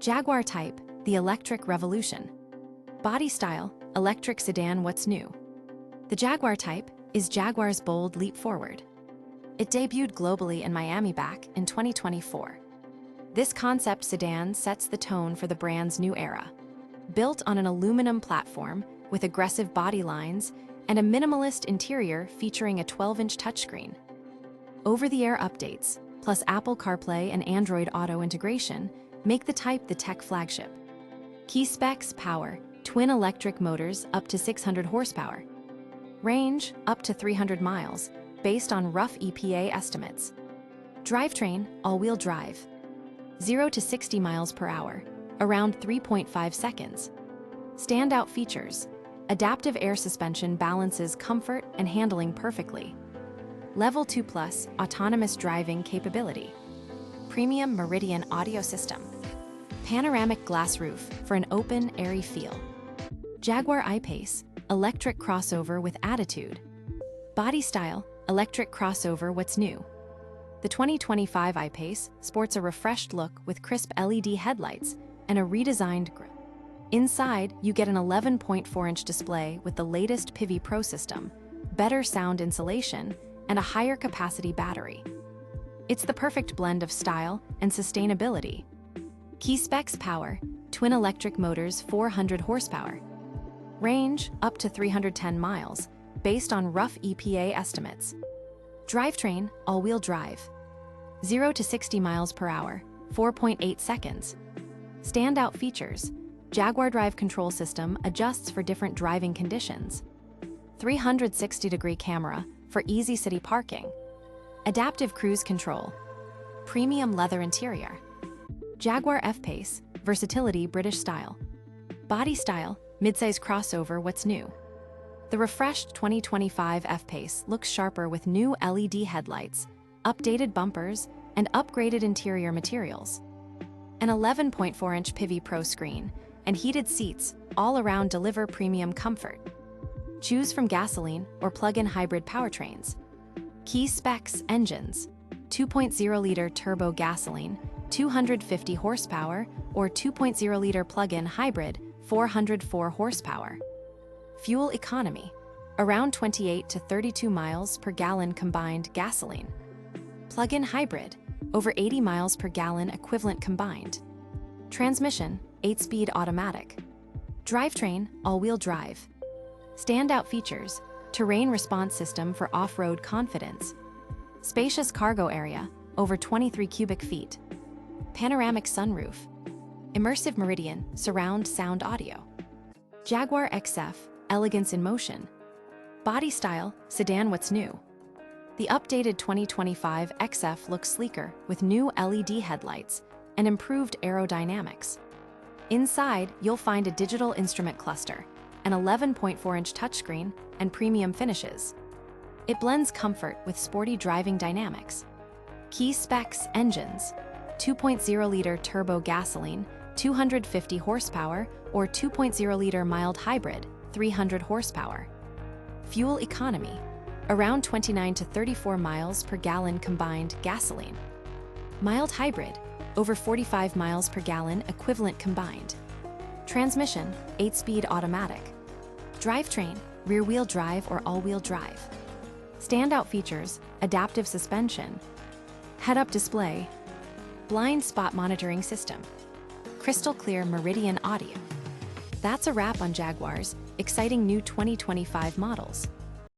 Jaguar Type, the electric revolution. Body style, electric sedan, what's new? The Jaguar Type is Jaguar's bold leap forward. It debuted globally in Miami back in 2024. This concept sedan sets the tone for the brand's new era. Built on an aluminum platform with aggressive body lines and a minimalist interior featuring a 12-inch touchscreen. Over-the-air updates, plus Apple CarPlay and Android Auto integration, make the Type the tech flagship. Key specs: power, twin electric motors up to 600 horsepower. Range, up to 300 miles, based on rough EPA estimates. Drivetrain, all-wheel drive. 0 to 60 miles per hour, around 3.5 seconds. Standout features: adaptive air suspension balances comfort and handling perfectly. Level 2 Plus autonomous driving capability. Premium Meridian audio system. Panoramic glass roof for an open, airy feel. Jaguar I-Pace, electric crossover with attitude. Body style, electric crossover, what's new? The 2025 I-Pace sports a refreshed look with crisp LED headlights and a redesigned grille. Inside, you get an 11.4-inch display with the latest PIVI Pro system, better sound insulation, and a higher capacity battery. It's the perfect blend of style and sustainability. Key specs: power, twin electric motors 400 horsepower. Range, up to 310 miles, based on rough EPA estimates. Drivetrain, all-wheel drive. 0 to 60 miles per hour, 4.8 seconds. Standout features: Jaguar Drive Control System adjusts for different driving conditions. 360-degree camera for easy city parking. Adaptive cruise control. Premium leather interior. Jaguar F-Pace, versatility, British style. Body style, midsize crossover, what's new? The refreshed 2025 F-Pace looks sharper with new LED headlights, updated bumpers, and upgraded interior materials. An 11.4-inch PIVI Pro screen and heated seats all around deliver premium comfort. Choose from gasoline or plug-in hybrid powertrains. Key specs: engines, 2.0-liter turbo gasoline, 250 horsepower, or 2.0-liter plug-in hybrid, 404 horsepower. Fuel economy, around 28 to 32 miles per gallon combined gasoline. Plug-in hybrid, over 80 miles per gallon equivalent combined. Transmission, 8-speed automatic. Drivetrain, all-wheel drive. Standout features: terrain response system for off-road confidence. Spacious cargo area, over 23 cubic feet. Panoramic sunroof. Immersive Meridian surround sound audio. Jaguar XF, elegance in motion. Body style, sedan, what's new? The updated 2025 XF looks sleeker with new LED headlights and improved aerodynamics. Inside, you'll find a digital instrument cluster, an 11.4-inch touchscreen, and premium finishes. It blends comfort with sporty driving dynamics. Key specs: engines, 2.0-liter turbo gasoline, 250 horsepower, or 2.0-liter mild hybrid, 300 horsepower. Fuel economy, around 29 to 34 miles per gallon combined gasoline. Mild hybrid, over 45 miles per gallon equivalent combined. Transmission, 8-speed automatic. Drivetrain, rear-wheel drive or all-wheel drive. Standout features: adaptive suspension, head-up display, blind spot monitoring system, crystal clear Meridian audio. That's a wrap on Jaguar's exciting new 2025 models.